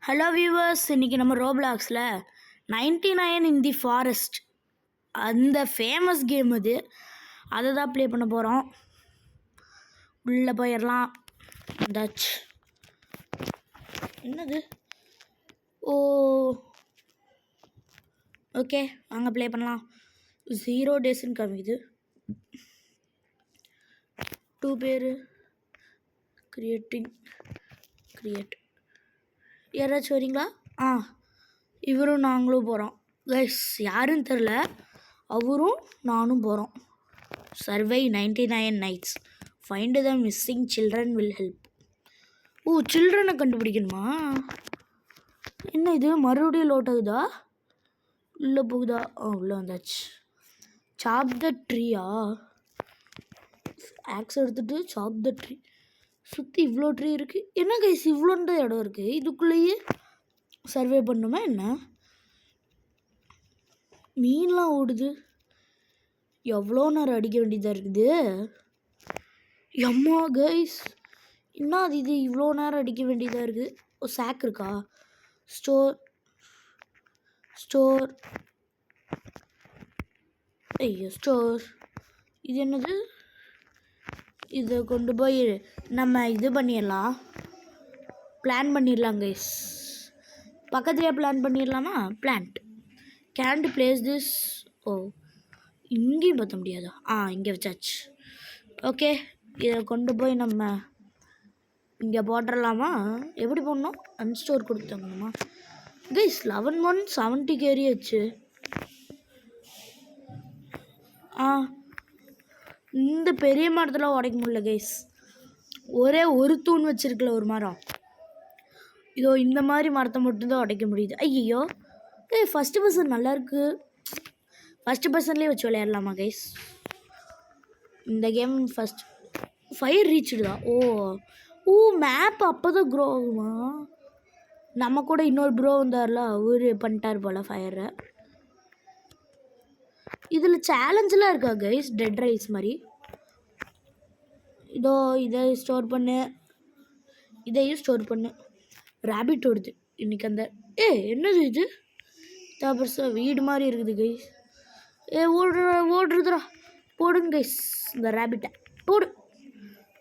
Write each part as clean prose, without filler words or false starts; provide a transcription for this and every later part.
Hello viewers, இன்றைக்கி நம்ம ரோப்ளாக்ஸில் 99 இன் தி forest அந்த ஃபேமஸ் கேம் அது அதை தான் ப்ளே பண்ண போகிறோம். உள்ளே போயிடலாம். வந்தாச்சு. என்னது? ஓ ஓகே, வாங்க ப்ளே பண்ணலாம். 0 டேஸ்ன்னு காமிக்குது. 2 பேர் கிரியேட் யாராச்சும் வரீங்களா? இவரும் நாங்களும் போகிறோம். கைஸ் யாருன்னு தெரில, அவரும் நானும் போகிறோம். Survive 99 nights, find the missing children will help. சில்ட்ரனை கண்டுபிடிக்கணுமா? என்ன இது மறுபடியும் லோட் ஆகுதா? உள்ளே போகுதா? உள்ளே வந்தாச்சு. சாப் த ட்ரீயா? ஆக்ஸ் எடுத்துகிட்டு சாப் த ட்ரீ. சுற்றி இவ்வளோ ட்ரீ இருக்குது. என்ன கைஸ் இவ்வளோன்ற இடம் இருக்குது, இதுக்குள்ளேயே சர்வே பண்ணுமா என்ன? மீன்லாம் ஓடுது. எவ்வளோ நேரம் அடிக்க வேண்டியதாக இருக்குது. எம்மா கைஸ், என்ன அது இது இவ்வளோ நேரம் அடிக்க வேண்டியதாக இருக்குது. சாக் இருக்கா? ஸ்டோர் ஐயோ ஸ்டோர். இது என்னது? இதை கொண்டு போய் நம்ம இது பண்ணிடலாம், பிளான் பண்ணிடலாம் கைஸ். பக்கத்துலேயே பிளான் பண்ணிடலாமா? Plant Gantt place this. இங்கேயும் பார்த்த முடியாதா? இங்கே வச்சாச்சு. ஓகே, இதை கொண்டு போய் நம்ம இங்கே போட்டுடலாமா? எப்படி போடணும்? அன்ஸ்டோர் கொடுத்தாங்கம்மா கைஸ். 11 கேரியாச்சு. இந்த பெரிய மரத்தில் உடைக்க முடியல கைஸ். ஒரே ஒரு தூண் வச்சிருக்கல ஒரு மரம். இதோ இந்த மாதிரி மரத்தை மட்டும்தான் உடைக்க முடியுது. ஐயோ ஃபஸ்ட்டு பர்சன் நல்லாயிருக்கு. ஃபஸ்ட்டு பர்சன்லேயே வச்சு விளையாடலாமா கைஸ்? இந்த கேம் ஃபஸ்ட் ஃபயர் ரீச்சுடுதா? மேப் அப்போ தான் க்ரோ ஆகுமா? நம்ம கூட இன்னொரு ப்ரோ வந்தார்ல, அவர் பண்ணிட்டார் போல் ஃபயரை. இதில் சேலஞ்செலாம் இருக்கா கைஸ்? டெட் ரைஸ் மாதிரி. இதோ இதை ஸ்டோர் பண்ணு, இதையும் ஸ்டோர் பண்ணு. ரேபிட் ஓடுது இன்றைக்கி. அந்த என்னது இது? பெருசாக வீடு மாதிரி இருக்குது கைஸ். ஓடுறதுரா. போடுங்க கைஸ் இந்த ரேபிட்டை. போடு.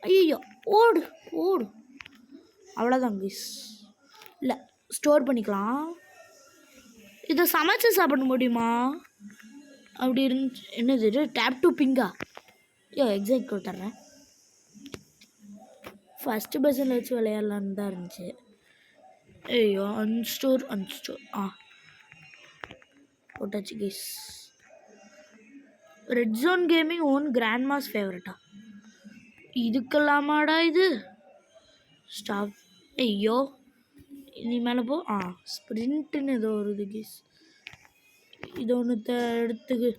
ஐயோ ஓடு. அவ்வளோதான் கைஸ். இல்லை, ஸ்டோர் பண்ணிக்கலாம். இதை சமைச்சு சாப்பிட முடியுமா? அப்படி இருந்துச்சு. என்னது இது? டேப் டு பிங்கா? எக்ஸைட் கொடுத்துட்றேன். ஃபஸ்ட்டு பர்சனில் வச்சு விளையாடலான்னு தான் இருந்துச்சு. ஐயோ அன்ஸ்டோர் போட்டாச்சு கைஸ். ரெட் ஜோன் கேமிங் ஓன் கிராண்ட் மாஸ் ஃபேவரட்டா? இதுக்கெல்லாமாடா இது? ஸ்டாப். ஐயோ இனி மேலே போ. ஸ்ப்ரிண்ட்டுன்னு ஏதோ வருது கைஸ். இது ஒன்றுத்த எடுத்துக்கு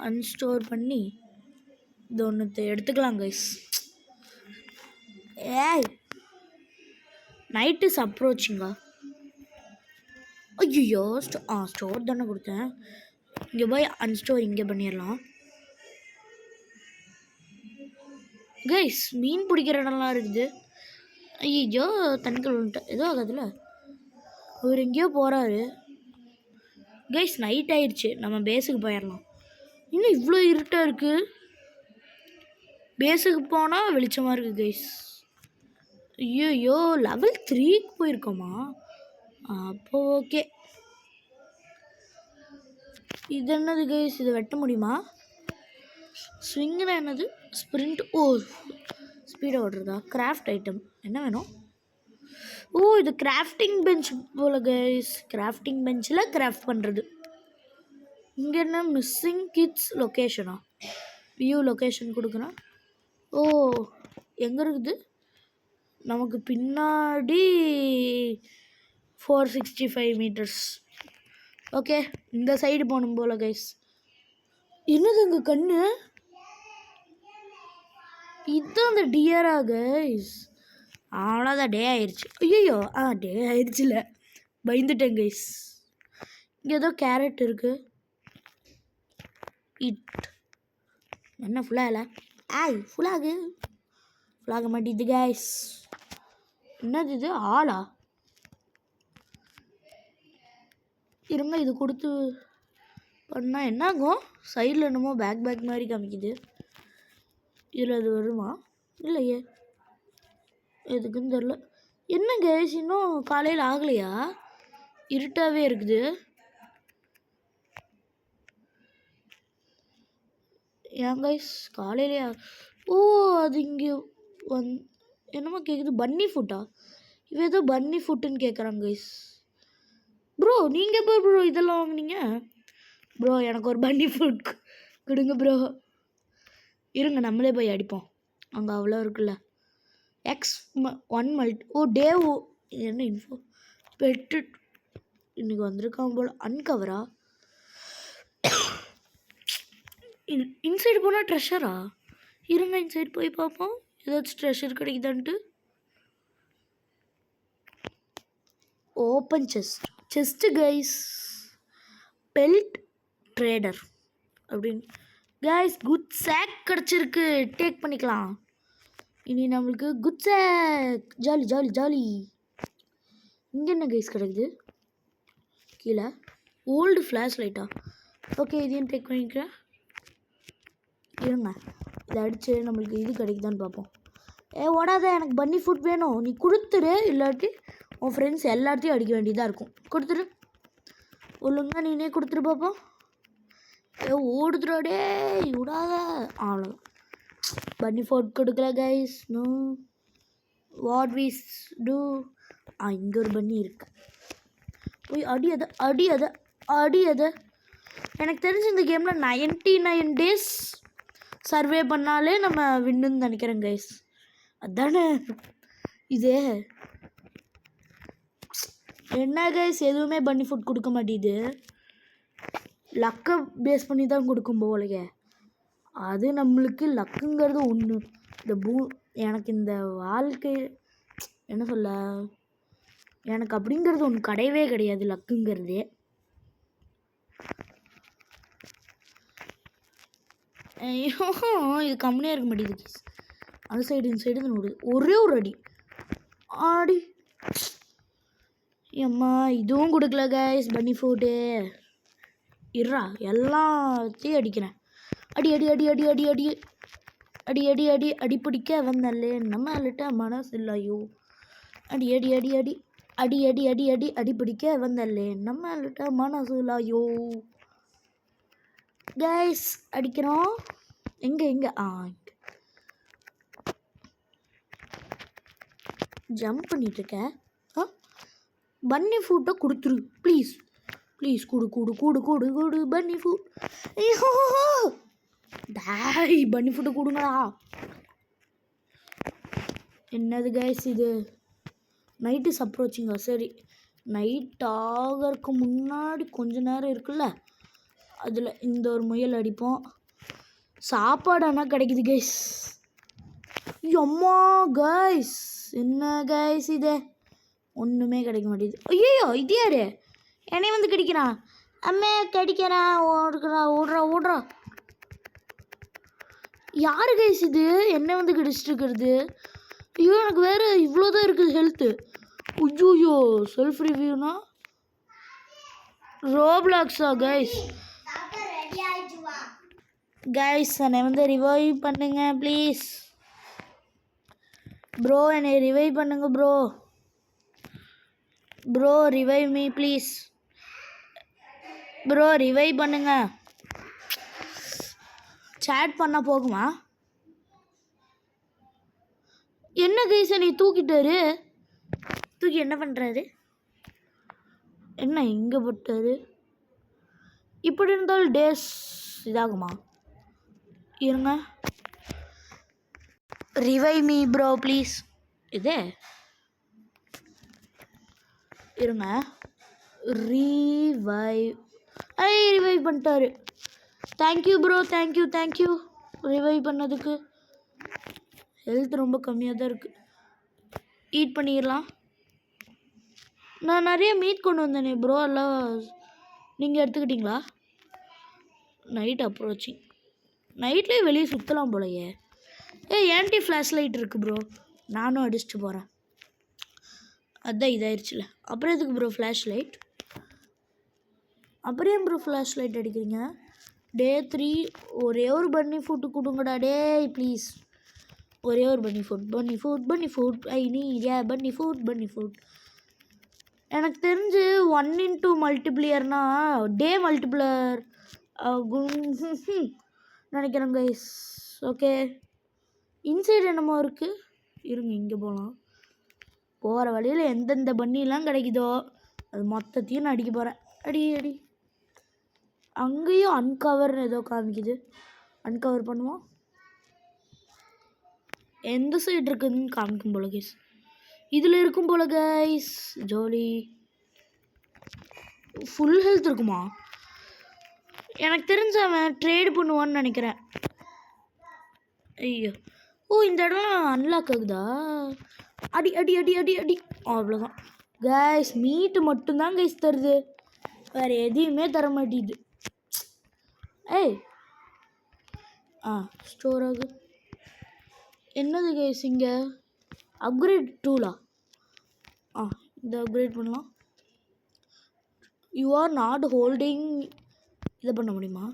அன்ஸ்டோர் பண்ணி இது ஒன்றுத்த எடுத்துக்கலாம் கைஸ். Night is அப்ரோச்சிங்கா? ஐயோ ஸ்டோர் தானே கொடுத்தேன். இங்கே போய் அன்ஸ்டோர் இங்கே பண்ணிடலாம் கைஸ். மீன் பிடிக்கிற இடம்லாம் இருக்குது. ஐயோ தண்ணிக்குள் வந்துட்டேன். ஏதோ ஆகாதுல்ல. அவர் எங்கேயோ போகிறாரு கைஸ். நைட் ஆயிடுச்சு, நம்ம பேஸுக்கு போயிடலாம். இன்னும் இவ்வளோ இருட்டாக இருக்குது. பேஸுக்கு போனால் வெளிச்சமாக இருக்குது கைஸ். ஐயோ லெவல் 3க்கு போயிருக்கோமா? அப்போ ஓகே. இது என்னது கைஸ்? இதை வெட்ட முடியுமா? ஸ்விங்குனா என்னது? ஸ்ப்ரிண்ட். ஸ்பீடாக ஓடுறதா? கிராஃப்ட் ஐட்டம் என்ன வேணும்? இது கிராஃப்டிங் பெஞ்ச் போல் கைஸ். கிராஃப்டிங் பெஞ்சில் கிராஃப்ட் பண்ணுறது. இங்கே என்ன மிஸ்ஸிங் கிட்ஸ் லொக்கேஷனா? வியூ லொக்கேஷன் கொடுக்குறேன். எங்கே இருக்குது? நமக்கு பின்னாடி 465 மீட்டர்ஸ். ஓகே, இந்த சைடு போகணும் போல் கைஸ். என்னது அங்கே கண்ணு? இதுதான் அந்த டியரா கைஸ்? அவ்வளோதான், டே ஆயிடுச்சு. ஐயோ டே ஆயிடுச்சுல, பயந்துட்டேன் கைஸ். இங்கே ஏதோ கேரட் இருக்குது. என்ன ஃபுல்லாக இல்லை? ஃபுல்லாக மாட்டேது கைஸ். என்னது இது ஆளா? இருங்க இது கொடுத்து பண்ணால் என்னாகும்? சைடில் என்னமோ பேக் மாதிரி காமிக்குது. இதில் அது வருமா? இல்லையே, எதுக்குன்னு தெரில. என்ன கைஸ் இன்னும் காலையில் ஆகலையா? இருட்டாகவே இருக்குது. ஏன் கைஸ் காலையிலையா? ஓ அது இங்கே என்னமோ கேட்குது. பன்னி ஃபுட்டா? இவன் ஏதோ பன்னி ஃபுட்டுன்னு கேட்குறாங்க கைஸ். ப்ரோ நீங்கள் எப்போ ப்ரோ இதெல்லாம் வாங்குனீங்க? ப்ரோ எனக்கு ஒரு பன்னி ஃபுட் கொடுங்க ப்ரோ. இருங்க நம்மளே போய் அடிப்போம். அங்கே அவ்வளோ இருக்குல்ல. X1 multi. ஓ டேவ் என்ன இன்ஃபோ பெட்டு இன்னைக்கு வந்திருக்கான் போல். அன்கவரா? இன்சைடு போனால் ட்ரெஷரா? இருங்க இன்சைடு போய் பார்ப்போம் ஏதாச்சும் ட்ரெஷர் கிடைக்குதான்ட்டு. Open chest guys. Belt trader அப்படின்னு கைஸ். குட் சேக் கிடச்சிருக்கு, டேக் பண்ணிக்கலாம். இனி நம்மளுக்கு குட் சேக். Jolly jolly jolly. இங்கே என்ன கைஸ் கிடைக்குது கீழே? ஓல்டு ஃப்ளாஷ் லைட்டா? ஓகே இதையும் டேக் பண்ணிக்கிறேன். இருங்க இதை அடித்து நம்மளுக்கு இது கிடைக்குதான்னு பார்ப்போம். ஓடாத, எனக்கு பன்னி ஃபுட் வேணும். நீ கொடுத்துரு, இல்லாட்டி உன் ஃப்ரெண்ட்ஸ் எல்லாத்தையும் அடிக்க வேண்டியதாக இருக்கும். கொடுத்துரு, ஒழுங்கா நீனே கொடுத்துரு பார்ப்போம். ஓடுதுடாடே விடாத. அவ்வளோ பன்னி ஃபுட் கொடுக்கல guys. No what we do. இங்கே ஒரு பன்னி இருக்கு. போய் அடி அதை. எனக்கு தெரிஞ்ச இந்த கேமில் 99 days சர்வே பண்ணாலே நம்ம வின்னுன்னு நினைக்கிறேன் கைஸ். அதானே இது? என்ன கைஸ் எதுவுமே பன்னி ஃபுட் கொடுக்க மாட்டேது. லக்கை பேஸ் பண்ணி தான் கொடுக்கும் போலையே. அது நம்மளுக்கு லக்குங்கிறது ஒன்று. எனக்கு இந்த வாழ்க்கை என்ன சொல்ல, எனக்கு அப்படிங்கிறது ஒன்று கிடையவே கிடையாது லக்குங்கிறதே. ஐயோ இது கம்மியாக இருக்க மாட்டேங்குது. அந்த சைடு இந்த சைடு தான் ஓடுது. ஒரே ஒரு அடி அம்மா. இதுவும் கொடுக்கல கைஸ் பன்னி ஃபுட்டு. இருறா எல்லாத்தையும் அடிக்கிறேன். அடி அடி அடி அடி அடி அடி அடி அடி அடி அடி பிடிக்க வந்தல்லே நம்ம அல்லிட்ட மனசு இல்லையோ. அடி அடி அடி அடி அடி அடி அடி அடி அடி பிடிக்க வந்தல்லே நம்ம அல்லிட்ட மனசு இல்லையோ. கைஸ் அடிக்கிறோம். எங்கே ஜம்ப் பண்ணிட்டுருக்கேன். பன்னி ஃபுட்டை கொடுத்துரு ப்ளீஸ் ப்ளீஸ். கூடு பன்னி ஃபுட். டாய் பன்னி ஃபுட்டை கொடுங்கடா. என்னது கைஸ் இது? நைட்டு அப்ரோச்சிங்கா? சரி நைட் ஆகிறதுக்கு முன்னாடி கொஞ்ச நேரம் இருக்குல்ல, அதில் இந்த ஒரு முயல் அடிப்போம். சாப்பாடு ஆனால் கிடைக்குது கைஸ். அம்மா கைஸ் என்ன கைஸ் இது? ஒன்றுமே கிடைக்க மாட்டேது. ஐயோ இது யாரு என்னைய வந்து கடிக்கிறான்? அம்மே கடிக்கிறான். ஓடுறா. யாரு கைஸ் இது என்னை வந்து கடிச்சிட்டு இருக்கிறது? ஐயோ எனக்கு வேறு இவ்வளோதான் இருக்குது ஹெல்த்து. ஐயோ செல்ஃப் ரிவ்யூனா ரோப்ளாக்ஸா கைஸ்? கைஸ் என்னை வந்து ரிவைவ் பண்ணுங்க ப்ளீஸ் ப்ரோ. என்னை ரிவைவ் பண்ணுங்க bro revive me please bro. Revive பண்ணுங்க. சேட் பண்ணால் போகுமா? என்ன கைஸ் என்னை தூக்கிட்டாரு. தூக்கி என்ன பண்ணுறாரு? என்ன இங்கே போட்டாரு? இப்படி இருந்தாலும் டேஸ் இதாகுமா? இருங்க ரிவைவ் மீ ப்ரோ ப்ளீஸ். இதே இருங்க ரிவைவ் பண்ணிட்டாரு. தேங்க்யூ ப்ரோ தேங்க்யூ ரிவைவ் பண்ணதுக்கு. ஹெல்த் ரொம்ப கம்மியாக தான் இருக்குது. ஈட் பண்ணிடலாம். நான் நிறைய மீட் கொண்டு வந்தேனே ப்ரோ, எல்லாம் நீங்கள் எடுத்துக்கிட்டிங்களா? Night approaching. நைட்லேயே வெளியே சுற்றலாம் போலையே. ஆன்டி ஃப்ளாஷ் லைட் இருக்குது ப்ரோ, நானும் அடிச்சுட்டு போகிறேன். அதான் இதாயிருச்சுல. அப்புறம் எதுக்கு ப்ரோ ஃப்ளாஷ் லைட்? அப்புறம் ஏன் ப்ரோ ஃப்ளாஷ் லைட் அடிக்கிறீங்க? டே 3 ஒரே ஒரு பன்னி ஃபுட்டு கொடுங்கடா டே ப்ளீஸ். ஒரே ஒரு பன்னி ஃபுட் ஐ நீட் பன்னி ஃபுட். எனக்கு தெரிஞ்சு 1x2 மல்டிப்ளியர்னா டே மல்டிப்ளர் நினைக்கிறேன் கைஸ். ஓகே, இன்சைடு என்னமோ இருக்குது, இருங்க இங்கே போகலாம். போகிற வழியில் எந்தெந்த பன்னிலாம் கிடைக்குதோ அது மொத்தத்தையும் நான் அடிக்க போகிறேன். அடி அங்கேயும் அன்கவர்னு ஏதோ காமிக்குது, அன்கவர் பண்ணுவோம். எந்த சைடு இருக்குதுன்னு காமிக்கும் போல கைஸ். இதில் இருக்கும் போல கைஸ். ஜோலி ஃபுல் ஹெல்த் இருக்குமா? எனக்கு தெரிஞ்ச அவன் ட்ரேடு பண்ணுவான்னு நினைக்கிறேன். ஐயோ, ஓ இந்த இடம் அன்லாக் ஆகுதா? அடி அடி அடி அடி அடி அவ்வளோதான் கைஸ். மீட்டு மட்டும்தான் கைஸ் தருது, வேறு எதையுமே தர மாட்டேது. ஏய் ஸ்டோர் ஆகு. என்னது கைஸ் இங்கே அப்கிரேட் டூலா? இந்த அப்கிரேட் பண்ணலாம். You are not holding. இதை பண்ண முடியுமா?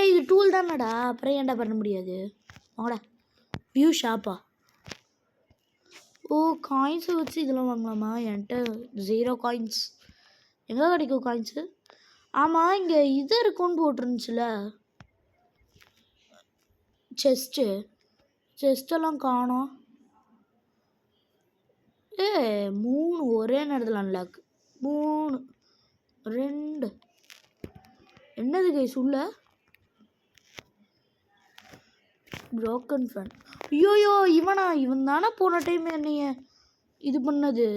இது டூல் தானடா, அப்புறம் ஏன்டா பண்ண முடியாது? வாங்கடா. வியூ ஷாப்பா? ஓ காயின்ஸை வச்சு இதெல்லாம் வாங்கலாமா? என்கிட்ட 0 காயின்ஸ். எங்கே கிடைக்கும் காயின்ஸு? ஆமாம், இங்கே இது இருக்குன்னு போட்டிருந்துச்சுல செஸ்டெல்லாம் காணோம். 3 ஒரே நேரத்தில் அன்லாக். 3 2 என்னது கைஸ் உள்ள? Broken fan. ஐயோயோ இவன் தானே போன டைம் என்னைய இது பண்ணது.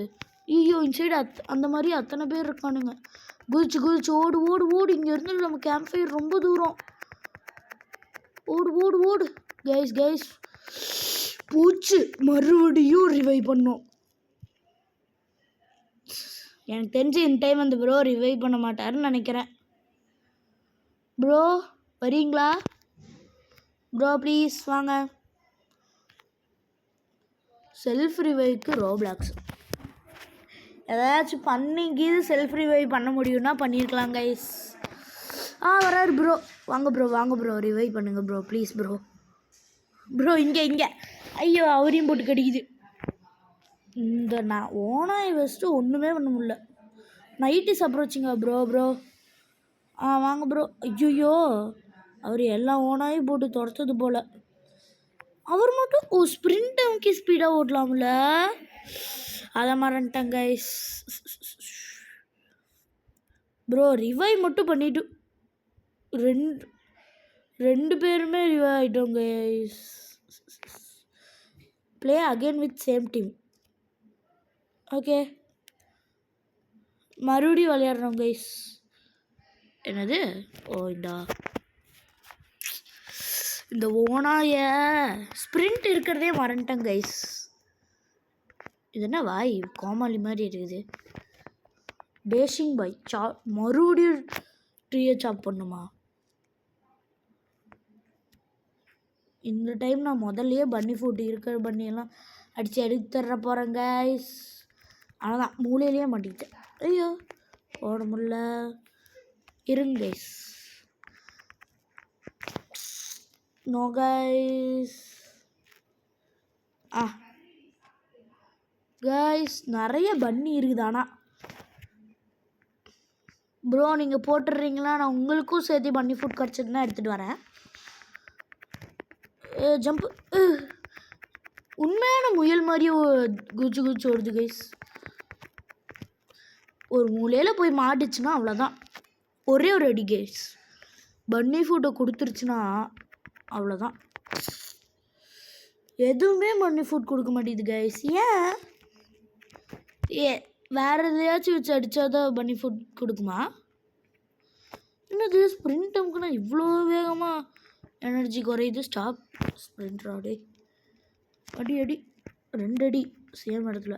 ஐயோ இன்சைடு அந்த மாதிரி அத்தனை பேர் இருக்கானுங்க. குதிச்சு ஓடு ஓடு ஓடு. இங்கேருந்து நம்ம கேம்ப் ஃபயர் ரொம்ப தூரம். ஓடு ஓடு ஓடு கைஸ். பூச்சு மறுபடியும் ரிவைவ் பண்ணோம். எனக்கு தெரிஞ்சு இந்த டைம் அந்த ப்ரோ ரிவைவ் பண்ண மாட்டாருன்னு நினைக்கிறேன். ப்ரோ வரீங்களா ப்ரோ? ப்ளீஸ் வாங்க. செல்ஃப் ரிவைவ்க்கு ரோப்ளாக்ஸ் ஏதாச்சும் பண்ணிக்கிது செல்ஃப் ரிவைவ் பண்ண முடியும்னா பண்ணியிருக்கலாம் கைஸ். வராரு ப்ரோ. வாங்க ப்ரோ ரிவைவ் பண்ணுங்க ப்ரோ ப்ளீஸ் ப்ரோ இங்கே. ஐயோ அவரையும் போட்டு கடிக்குது. இந்த நான் ஓனாய் வச்சுட்டு ஒன்றுமே பண்ண முடியல. Night approaching bro. வாங்க ப்ரோ. ஐயோ அவர் எல்லாம் ஓனாயும் போட்டு துரத்துது போல். அவர் மட்டும் ஸ்ப்ரிண்ட் அமுக்கி ஸ்பீடாக ஓட்டலாம்ல, அதை மறந்துட்டேன் கைஸ். ப்ரோ ரிவைவ் மட்டும் பண்ணிட்டு ரெண்டு பேருமே ரிவைவ் ஆகிட்டோம் guys. Play again with same team. Okay மறுபடியும் விளையாடுறோம் கைஸ். என்னது? இந்த ஓனாய ஸ்ப்ரிண்ட் இருக்கிறதே மறந்துட்டேன் கைஸ். இது என்ன வாய் கோமாளி மாதிரி இருக்குது. டேஷிங் பை மறுபடியும் ட்ரீயை சாப் பண்ணுமா? இந்த டைம் நான் முதல்லையே பன்னி ஃபுட் இருக்கிற பண்ணியெல்லாம் அடித்து எடுத்துற போகிறேன் கைஸ். அவ்வளோதான், மூலையிலேயே மாட்டிக்கிட்டேன். ஐயோ போட முடியல. இருங்க கைஸ். No guys. கைஸ் நிறைய பன்னி இருக்குது. ஆனால் ப்ரோ நீங்கள் போட்டுடுறீங்களா? நான் உங்களுக்கும் சேர்த்து பன்னி ஃபுட் கிடச்சதுன்னா எடுத்துகிட்டு வரேன். ஜம்ப். உண்மையான முயல் மாதிரியே குச்சி ஓடுது கைஸ். ஒரு மூலையில் போய் மாட்டுச்சுன்னா அவ்வளோதான், ஒரே ஒரு அடி கைஸ். பன்னி ஃபுட்டை கொடுத்துருச்சுன்னா அவ்வளோதான். எதுவுமே பன்னி ஃபுட் கொடுக்க மாட்டேங்குது கைஸ். ஏன் வேறு எதையாச்சும் வச்சு அடித்தாதான் பன்னி ஃபுட் கொடுக்குமா? என்னது ஸ்ப்ரிண்ட் அமுக்குனா இவ்வளோ வேகமாக எனர்ஜி குறையுது. ஸ்டாப் ஸ்ப்ரிண்ட் ராடே. அடி 2 அடி சேம் இடத்துல.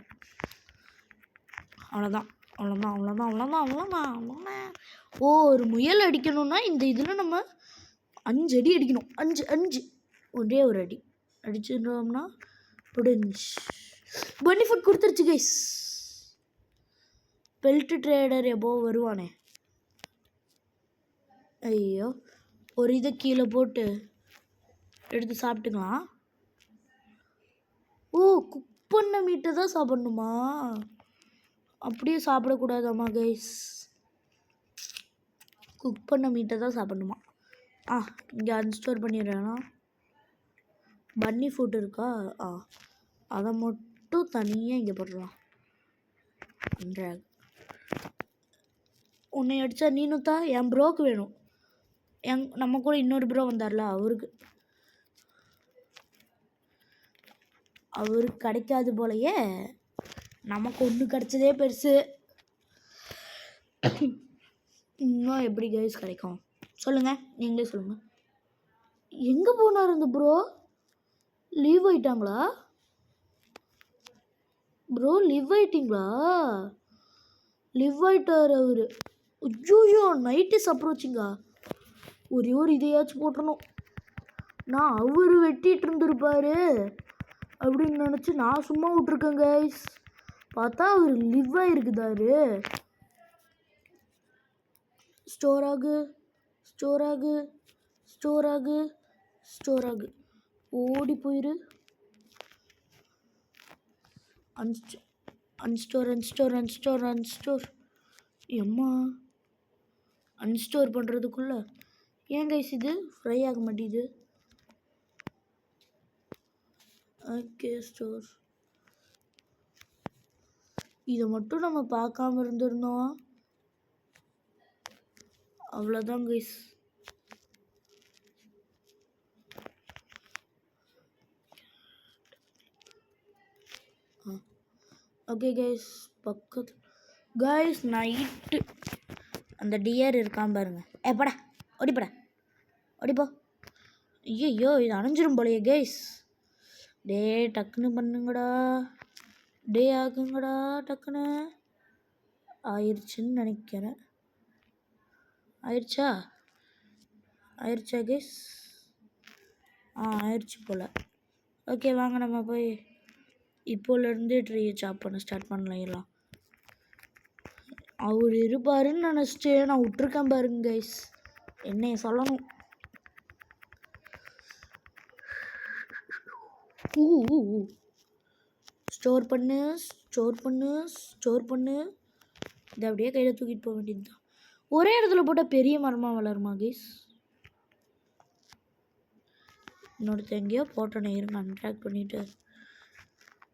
அவ்வளோதான். ஒரு முயல் அடிக்கணும்னா இந்த இதில் நம்ம 5 அடி அடிக்கணும். 5 ஒரே ஒரு அடி அடிச்சுட்டோம்னா முடிஞ்சு. பன்னி ஃபுட் கொடுத்துருச்சு கைஸ். பெல்ட் ட்ரேடர் எப்போ வருவானே. ஐயோ, ஒரு இதை கீழே போட்டு எடுத்து சாப்பிட்டுக்கலாம். ஓ, குக் பண்ண மீட்டை தான் சாப்பிடணுமா? அப்படியே சாப்பிடக்கூடாதாம்மா கைஸ்? குக் பண்ண மீட்டை தான் சாப்பிடணுமா? இங்கே அன்ஸ்டோர் பண்ணிடுறேன்னா பன்னி ஃபுட் இருக்கா? அதை மட்டும் தனியாக இங்கே போடலாம். உன்னை அடித்தா நீனுத்தா? என் ப்ரோக்கு வேணும். நம்ம கூட இன்னொரு ப்ரோ வந்தார்ல, அவருக்கு கிடைக்காது போலையே. நமக்கு ஒன்று கிடைச்சதே பெருசு. இன்னும் எப்படி கைஸ் கிடைக்கும் சொல்லுங்கள், நீங்களே சொல்லுங்கள். எங்கே போனார் இந்த ப்ரோ? லீவ் ஆயிட்டாங்களா ப்ரோ? லீவ் ஆயிட்டிங்களா? லீவ் ஆயிட்டார் அவர். ஐயோ, நைட் இஸ் அப்ரோச்சிங்கா. ஒரே ஒரு இதையாச்சும் போட்டணும். நான் அவர் வெட்டிகிட்டு இருந்திருப்பாரு அப்படின்னு நினச்சி நான் சும்மா விட்ருக்கேன் கைஸ். பார்த்தா அவர் லிவ் ஆகிருக்குதாரு. ஸ்டோர் ஆகு, ஸ்டோர் ஆகு, ஸ்டோர் ஆகு, ஸ்டோர் ஆகு. ஓடி போயிரு. அன்ஸ்டோர், அன்ஸ்டோர், அன்ஸ்டோர், அன்ஸ்டோர். எம்மா, அன்ஸ்டோர் பண்ணுறதுக்குள்ள ஏன் கைஸ் இது ஃப்ரை ஆக மாட்டேங்குது? Okay, store. இதை மட்டும் நம்ம பார்க்காம இருந்திருந்தோம், அவ்வளோதான் கைஸ். ஓகே கைஸ், பக்கத்து கைஸ் நைட்டு அந்த டியர் இருக்கான் பாருங்க. படா, ஓடிப்படா, ஓடிப்போ. ஐயோ, இது அணைஞ்சிரும் போலையே கைஸ். டே டக்குன்னு பண்ணுங்கடா, டே ஆகுங்கடா டக்குன்னு. ஆயிடுச்சுன்னு நினைக்கிறேன். ஆயிடுச்சா கைஸ்? ஆயிடுச்சு போல். ஓகே, வாங்க நம்ம போய் இப்போலேருந்து ட்ரீயை சாப் பண்ண ஸ்டார்ட் பண்ணலாம். எல்லாம் அவர் இருப்பாருன்னு நினச்சிட்டு நான் விட்ருக்கேன் பாருங்க கைஸ். என்னைய சொல்லணும். ஸ்டோர் பண்ணு, ஸ்டோர் பண்ணு, ஸ்டோர் பண்ணு. இதை அப்படியே கையில் தூக்கிட்டு போக வேண்டியது தான். ஒரே இடத்துல போட்டால் பெரிய மரமாக வளருமா கைஸ்? இன்னொருத்த எங்கேயோ போட்டோன்னே, இருங்க அன்ட்ராக்ட் பண்ணிவிட்டு.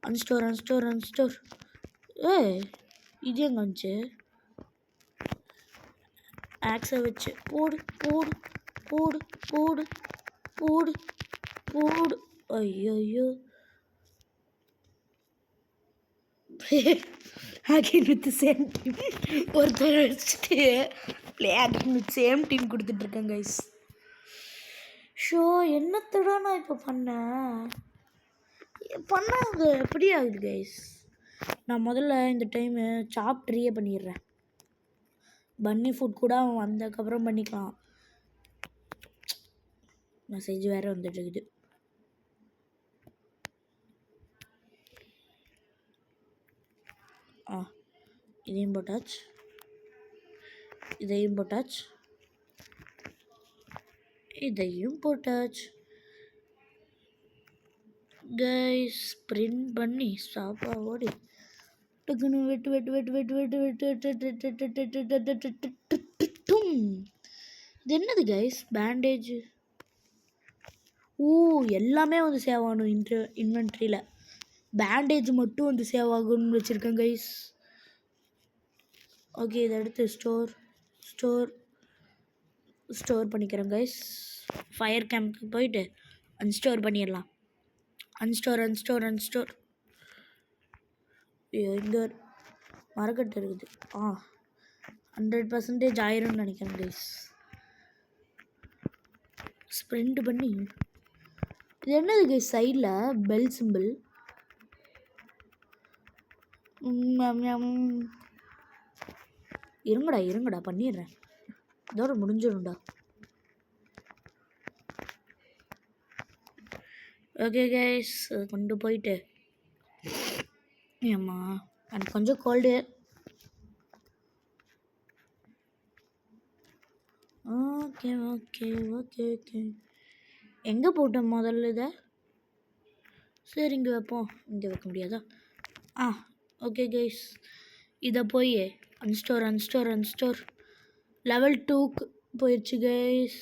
அன்ஸ்டோர், அன்ஸ்டோர், அன்ஸ்டோர். இது எங்கே வந்துச்சு? ஆக்ஸை வச்சு போடு, போடு, போடு, போடு, போடு, போடு. ஐயோ, அகைன் வித் சேம் டீம். ஒருத்தர் வச்சுட்டு அகைன் வித் சேம் டீம் கொடுத்துட்ருக்கேன் கைஸ். ஷோ, என்னத்தடா நான் இப்போ பண்ணாங்க எப்படி ஆகுது கைஸ்? நான் முதல்ல இந்த டைமு சாப் ட்ரீயே பண்ணிடுறேன். பன்னி ஃபுட் கூட அவன் வந்ததுக்கப்புறம் பண்ணிக்கலாம். மெசேஜ் வேறு வந்துட்டுருக்குது. இதையும் போட்டாச்சு, இதையும் போட்டாச்சு, இதையும் போட்டாச்சு கைஸ். ஸ்ப்ரிண்ட் பண்ணி சாப்பா ஓடி டக்குன்னு வெட்டு வெட்டு வெட்டு வெட்டு வெட்டு வெட்டு வெட்டு. இது என்னது கைஸ்? பேண்டேஜ். எல்லாமே வந்து சேவ் ஆகணும் இன்வென்ட்ரியில். பேண்டேஜ் மட்டும் வந்து சேவ் ஆகணும்னு வச்சுருக்கேன் கைஸ். ஓகே, இதை எடுத்து ஸ்டோர் பண்ணிக்கிறேன் கைஸ். ஃபயர் கேம்ப்க்கு போயிட்டு அன்ஸ்டோர் பண்ணிடலாம். அன்ஸ்டோர். இங்கே மரக்கட்டு இருக்குது. 100% ஆயிரும்னு நினைக்கிறேன் கைஸ். ஸ்ப்ரிண்ட் பண்ணி. இது என்னது கைஸ் சைடில் பெல் சிம்பிள்? இருங்கடா பண்ணிடுறேன். இதோட முடிஞ்சிடும்டா. ஓகே கைஸ், கொண்டு போயிட்டு ஏம்மா எனக்கு கொஞ்சம் cold. Okay okay okay okay. எங்கே போட்டோம் முதல்ல இதை? சரி இங்கே வைப்போம். இங்கே வைக்க முடியாதா? ஓகே கைஸ், இதை போய் அன்ஸ்டோர் லெவல் 2க்கு போயிடுச்சு கைஸ்.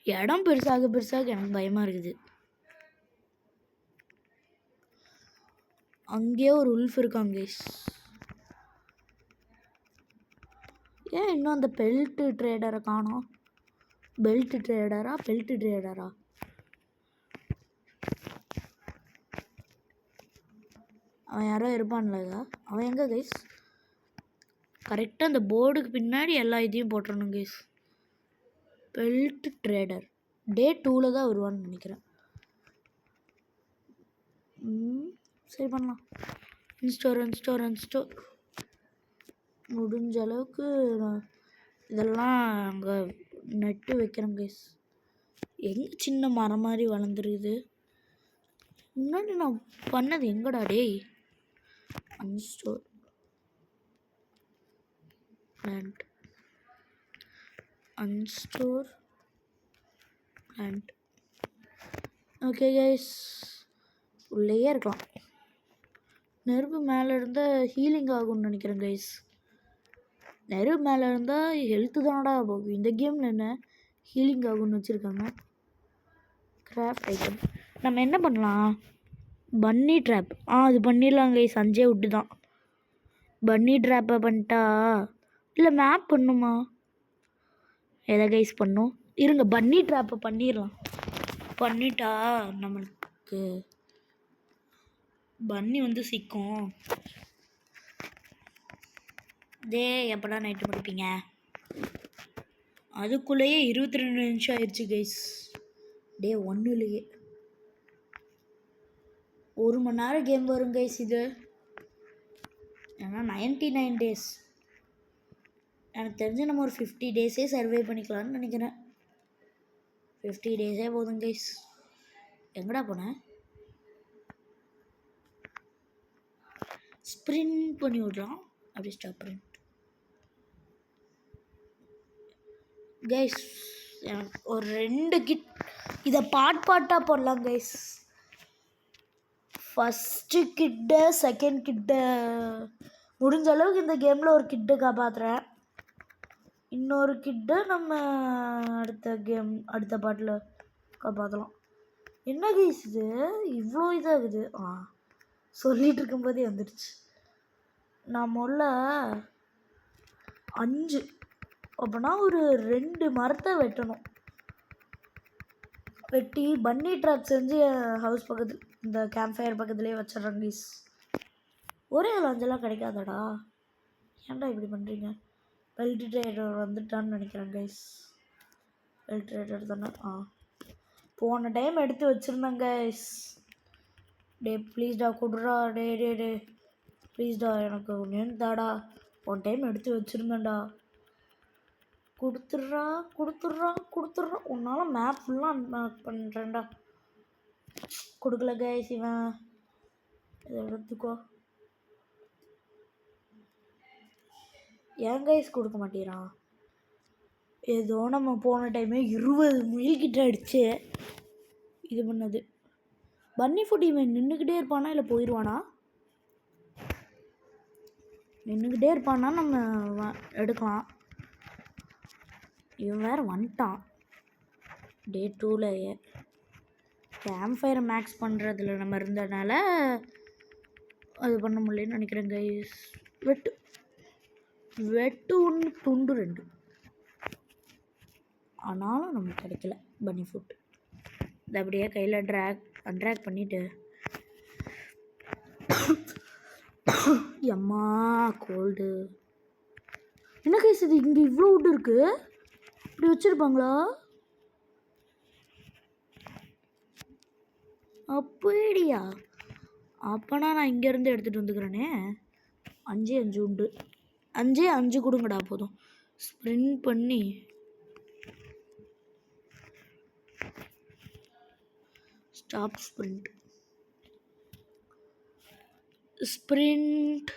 இடம் பெருசாக எனக்கு பயமாக இருக்குது. அங்கேயே ஒரு உல்ஃப் இருக்காங்க கைஸ். ஏன் இன்னும் அந்த பெல்ட் ட்ரேடரை காணோம்? பெல்ட் ட்ரேடரா? அவன் யாரோ இருப்பான்ல. அவன் எங்கே கைஸ்? கரெக்டாக அந்த போர்டுக்கு பின்னாடி எல்லா இதையும் போட்டுறணும் கைஸ். பெல்ட் ட்ரேடர் டே 2ல் தான் வருவான்னு நினைக்கிறேன். சரி பண்ணலாம். இன்ஸ்டோர் முடிஞ்ச அளவுக்கு இதெல்லாம் அங்கே நட்டு வைக்கிறேன் கைஸ். எங்கே சின்ன மரம் மாதிரி வளர்ந்துருக்குது. முன்னாடி நான் பண்ணது எங்கடா டேய்? அன்ஸ்டோர் பிளான்ட் ஓகே கைஸ், உள்ளேயே இருக்கலாம். நெருப்பு மேலே இருந்தால் ஹீலிங் ஆகும்னு நினைக்கிறேன் கைஸ். நெருப்பு மேலே இருந்தால் ஹெல்த்து தானடா போகும். இந்த கேமில் என்ன ஹீலிங் ஆகும்னு வச்சுருக்காங்க. கிராஃப்ட் ஐட்டம் நம்ம என்ன பண்ணலாம்? பன்னி ட்ராப் அது பண்ணிடலாம் கைஸ். 5 விட்டு தான் பன்னி ட்ராப்பை பண்ணிட்டா. இல்லை மேப் பண்ணுமா? எதை கைஸ் பண்ணும்? இருங்க, பன்னி ட்ராப்பை பண்ணிடலாம். பண்ணிட்டா நம்மளுக்கு பன்னி வந்து சிக்கும். எப்படா நைட்டு முடிப்பீங்க? அதுக்குள்ளேயே 22 நிமிஷம் ஆயிடுச்சு கைஸ். 1லேயே 1 மணி நேரம் கேம் வரும் கைஸ். இது ஏன்னா 99 டேஸ். எனக்கு தெரிஞ்சு நம்ம ஒரு 50 டேஸே சர்வே பண்ணிக்கலாம்னு நினைக்கிறேன். 50 டேஸே போதும் கைஸ். எங்கடா போனேன்? ஸ்ப்ரிண்ட் பண்ணி விட்லாம். அப்படி ஸ்டாப் பண்ணி கைஸ், எனக்கு ஒரு 2 கிட் இதை பார்ட்டாக போடலாம் கைஸ். ஃபஸ்ட்டு கிட்ட செகண்ட் கிட்ட முடிஞ்ச அளவுக்கு இந்த கேமில் ஒரு கிட்டை காப்பாற்றுறேன். இன்னொரு கிட்டை நம்ம அடுத்த பாட்டில் காப்பாற்றலாம். என்ன கைஸ் இது இவ்வளோ இதாகுது? சொல்லிகிட்டு இருக்கும்போதே வந்துடுச்சு. நான் முதல்ல 5 அப்போனா ஒரு 2 மரத்தை வெட்டணும். வெட்டி பன்னி ட்ராப் செஞ்சு ஹவுஸ் பக்கத்தில் இந்த கேம்ப் ஃபயர் பக்கத்துலேயே வச்சிட்றேன் கைஸ். ஒரே 5 கிடைக்காதடா. ஏன்டா இப்படி பண்ணுறீங்க? பெல்ட் ட்ரேடர் வந்துட்டான்னு நினைக்கிறேன் கைஸ். பெல்ட் ட்ரேடர் தானே? போன டைம் எடுத்து வச்சுருந்தேன் கைஸ். ப்ளீஸ்டா கொடுறா. டே ப்ளீஸ்டா எனக்கு ஒன்று தாடா. போன டைம் எடுத்து வச்சுருந்தேன்டா. கொடுத்துட்றா. உன்னால் மேப் ஃபுல்லாக அன்லாக் பண்ணுறேன்டா. கொடுக்கல கைஸ். இவன் இதை எடுத்துக்கோ. ஏன் கைஸ் கொடுக்க மாட்டேறான்? ஏதோ நம்ம போன டைமே 20 முயல்கிட்ட அடிச்சு இது பண்ணது. பன்னி ஃபுட் இவன் நின்றுக்கிட்டே இருப்பானா இல்லை போயிடுவானா? நின்றுக்கிட்டே இருப்பானா நம்ம எடுக்கலாம். இவன் வேறு வந்துட்டான் டே 2லேயே. கேம்ப் ஃபயரை மேக்ஸ் பண்ணுறதுல நம்ம இருந்ததுனால அது பண்ண முடியலன்னு நினைக்கிறேன் கைஸ். வெட்டு 1 துண்டு 2 ஆனாலும் நமக்கு கிடைக்கல பன்னி ஃபுட். இது அப்படியே கையில் அன்ட்ராக் பண்ணிவிட்டு அம்மா கோல்டு. என்ன கைஸ் இது? இங்கே இவ்வளோ வுட் இருக்குது. இப்படி வச்சுருப்பாங்களா? அப்படியா? அப்போனா நான் இங்கேருந்து எடுத்துகிட்டு வந்துக்கிறேனே. 5 உண்டு. 5 கொடுங்கடா போதும். ஸ்ப்ரிண்ட் பண்ணி ஸ்டாப் ஸ்ப்ரிண்ட். ஸ்ப்ரிண்ட்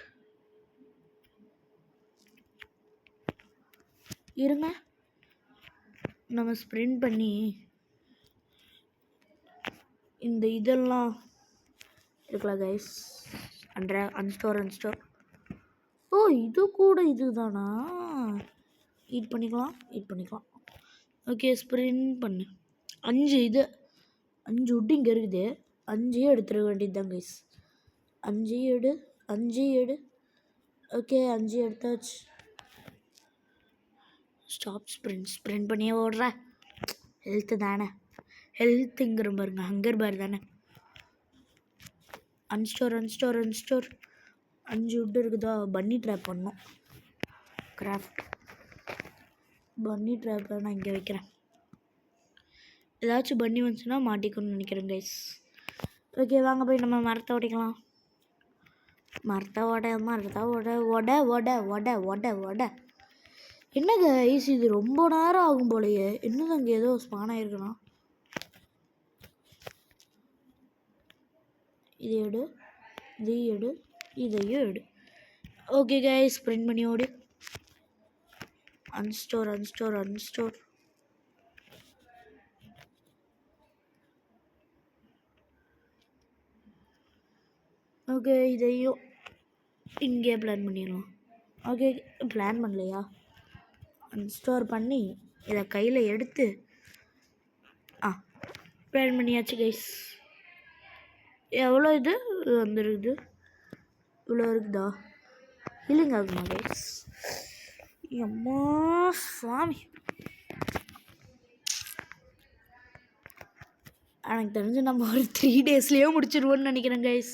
இருங்க, நம்ம ஸ்ப்ரிண்ட் பண்ணி இந்த இதெல்லாம் இருக்கலாம் கைஸ். அன்ஸ்டோர். ஓ, இது கூட இதுதானா? ஈட் பண்ணிக்கலாம். ஓகே, ஸ்ப்ரிண்ட் பண்ணு. 5 விட்டு இங்கே இருக்குது. 5 எடுத்துட வேண்டியது தான் கைஸ். 5 எடு. ஓகே, 5 எடுத்தாச்சு. ஸ்டாப் ஸ்ப்ரிண்ட் பண்ணியே ஓடுற. ஹெல்த்து தானே, ஹெல்த்துங்கிற பாருங்க, ஹங்கர் பார் தானே. அன்ஸ்டோர். 5 விட்டு இருக்குதா? பன்னி ட்ராப் பண்ணோம். கிராஃப்ட் பன்னி ட்ராப்பை நான் இங்கே வைக்கிறேன். ஏதாச்சும் பன்னி வந்துச்சுன்னா மாட்டிக்கணும்னு நினைக்கிறேன் கைஸ். ஓகே, வாங்க போய் நம்ம மரத்தை உடைக்கலாம். மரத்தை என்ன கைஸ், இது ரொம்ப நேரம் ஆகும் போலையே. இன்னும் அங்கே ஏதோ ஸ்பான் ஆகிருக்கணும். இதையும் எடு. ஓகே கைஸ், ஸ்ப்ரிண்ட் பண்ணி ஓடு. அன்ஸ்டோர். ஓகே, இதையும் இங்கே பிளான் பண்ணிடலாம். ஓகே, பிளான் பண்ணலையா? அன்ஸ்டோர் பண்ணி இதை கையில் எடுத்து பிளான் பண்ணியாச்சு கைஸ். எவ்வளோ இது வந்துருக்குது? இவ்வளோ இருக்குதா? ஹீலிங் ஆகுமா கைஸ்? அம்மா சாமி, எனக்கு தெரிஞ்சு நம்ம ஒரு 3 டேஸ்லேயே முடிச்சிருவோன்னு நினைக்கிறேன் கைஸ்.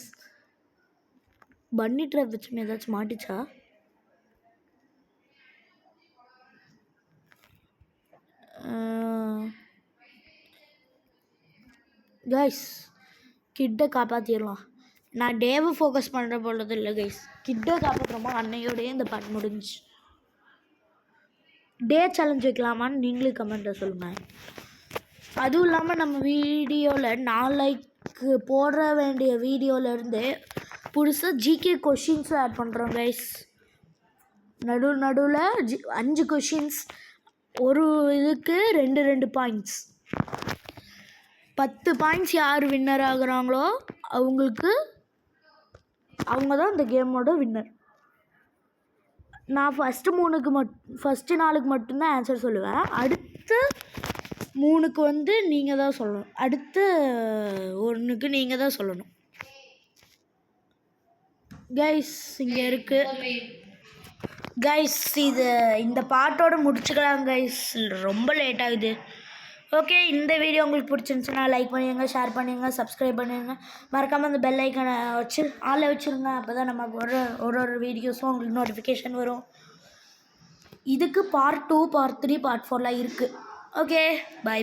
பன்னி ட்ராப் வச்சுமே ஏதாச்சும் மாட்டிச்சா? கைஸ், கிட்டை காப்பாற்றிடலாம். நான் டேவை ஃபோக்கஸ் பண்ணுற போலது இல்லை கைஸ். கிட்டை காப்பாற்றுறோமா அன்னையோடையே இந்த பாட்டு முடிஞ்சு. டே சேலஞ்ச் வைக்கலாமான்னு நீங்களே கமெண்ட்டில் சொல்லுங்கள். அதுவும் இல்லாமல் நம்ம வீடியோவில் நாளைக்கு போட வேண்டிய வீடியோவிலேருந்து புதுசாக ஜிகே கொஷின்ஸும் ஆட் பண்ணுறோம் கைஸ். நடுவில் 5 கொஷின்ஸ், ஒரு இதுக்கு 2 பாயிண்ட்ஸ். 10 பாயிண்ட்ஸ் யார் வின்னர் ஆகுறாங்களோ அவங்க தான் இந்த கேமோட வின்னர். நான் ஃபஸ்ட்டு 4க்கு மட்டும்தான் ஆன்சர் சொல்லுவேன். அடுத்து 3க்கு நீங்கள் தான் சொல்லணும். அடுத்து 1க்கு நீங்கள் தான் சொல்லணும் கைஸ். இங்கே இருக்குது கைஸ். இந்த பாட்டோடு முடிச்சுக்கலாம் கைஸ், ரொம்ப லேட் ஆகுது. ஓகே, இந்த வீடியோ உங்களுக்கு பிடிச்சிருந்துச்சுன்னா லைக் பண்ணிடுங்க, ஷேர் பண்ணிடுங்க, சப்ஸ்கிரைப் பண்ணிடுங்க. மறக்காமல் அந்த பெல் ஐக்கனை ஆளில் வச்சுருங்க. அப்போ தான் நம்ம ஒரு வீடியோஸும் உங்களுக்கு நோட்டிஃபிகேஷன் வரும். இதுக்கு பார்ட் 2, பார்ட் 3, பார்ட் 4லாம் இருக்குது. Okay, by.